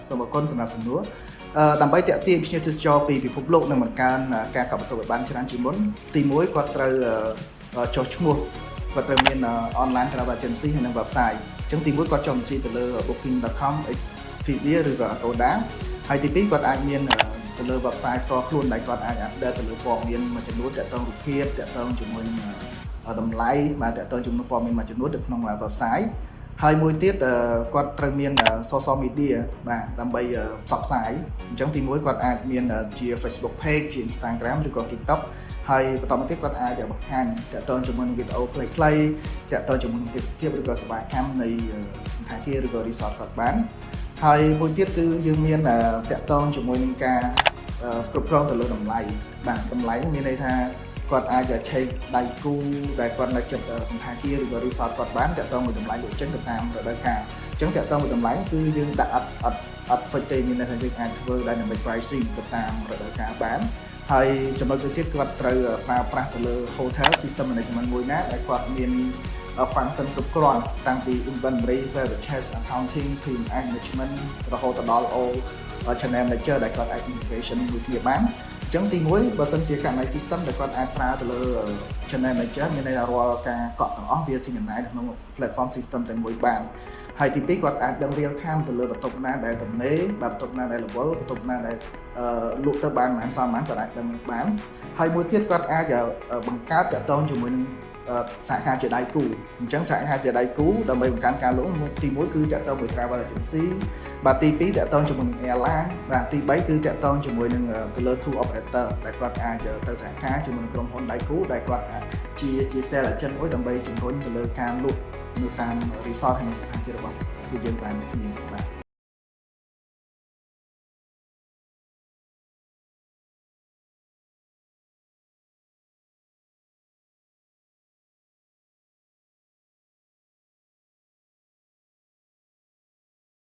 សូមអរគុណសម្រាប់សំណួរដើម្បីតាក់ទាញភ្ញៀវទេសចរពីពិភពលោកនិងបង្កើនការកក់បន្ទប់ឲ្យបានច្រើនជាងមុនទី1គាត់ត្រូវចុះឈ្មោះគាត់ត្រូវមាន online travel agency ហើយនិង website អញ្ចឹងទី1គាត់ចុះបញ្ជីទៅលើ booking.com Expedia ឬក៏ Agoda ហើយទី2គាត់អាចមានទៅលើ website ផ្ទាល់ខ្លួនដែលគាត់អាច update ទៅលើព័ត៌មានមួយចំនួនទាក់ទងរូបភាពទាក់ទងជាមួយនឹងតម្លៃបាទទាក់ទងជាមួយព័ត៌មានមួយចំនួននៅក្នុង website ហើយមួយទៀតគាត់ត្រូវមាន social media បាទដើម្បីផ្សព្វផ្សាយអញ្ចឹងទី1គាត់អាចមានជា Facebook page ជា Instagram ឬក៏ TikTok ហើយបន្តមកទៀតគាត់អាចបង្ហាញទាក់ទងជាមួយនឹងវីដេអូខ្លីៗទាក់ទងជាមួយនឹងទេសភាពឬក៏សេវាកម្មនៃសណ្ឋាគារឬក៏ resort គាត់បានហើយមួយទៀតគឺយើងមានតាក់ទងជាមួយនឹងការគ្រប់គ្រងទៅលើតម្លៃបាទតម្លៃមានន័យថាគាត់អាចឆែកដៃគូដែលគាត់នៅចិត្តសណ្ឋាគារឬក៏ resort គាត់បានតាក់ទងមួយតម្លៃលោកចេញទៅតាមរដូវកាលអញ្ចឹងតាក់ទងមួយតម្លៃគឺយើងដាក់អត់ fix ទេមានន័យថាយើងអាចធ្វើ dynamic pricing ទៅតាមរដូវកាលបានហើយចំណុចមួយទៀតគាត់ត្រូវប្រើប្រាស់ទៅលើ hotel system management មួយណាដែលគាត់មាន function គ្រប់គ្រាន់តាំងពី inventory purchase accounting team management រហូតដល់ all channel manager ដែលគាត់អាច integration មួយគ្នាបានអញ្ចឹងទី1បើសិនជាករណី system ដែលគាត់អាចប្រើទៅលើ channel manager មានន័យថារាល់ការកក់ទាំងអស់វា synchronize ក្នុង platform system តែមួយបានហើយទី2គាត់អាចដឹង real time ទៅលើបន្ទប់ណាដែលទំនេរបន្ទប់ណាដែលរវល់បន្ទប់ណាដែលលក់ទៅបានប៉ុន្មានសមប៉ុន្មានគាត់អាចដឹងបានហើយមួយទៀតគាត់អាចបង្កើតតាក់ទងជាមួយនឹងសហការជាដៃគូអញ្ចឹងសហការជាដៃគូដើម្បីបង្កើនការលក់ទី1គឺតាក់ទងមួយ travel agency បាទទី2តាក់ទងជាមួយនឹង airline បាទទី3គឺតាក់ទងជាមួយនឹងទៅលើ tour operator ដែលគាត់អាចទៅសហការជាមួយនឹងក្រុមហ៊ុនដៃគូដែលគាត់ជា sales agent មួយដើម្បីជំរុញទៅលើការលក់នៅតាម resort ហើយនិងសណ្ឋាគាររបស់ពួកយើងបានគ្នាបាទ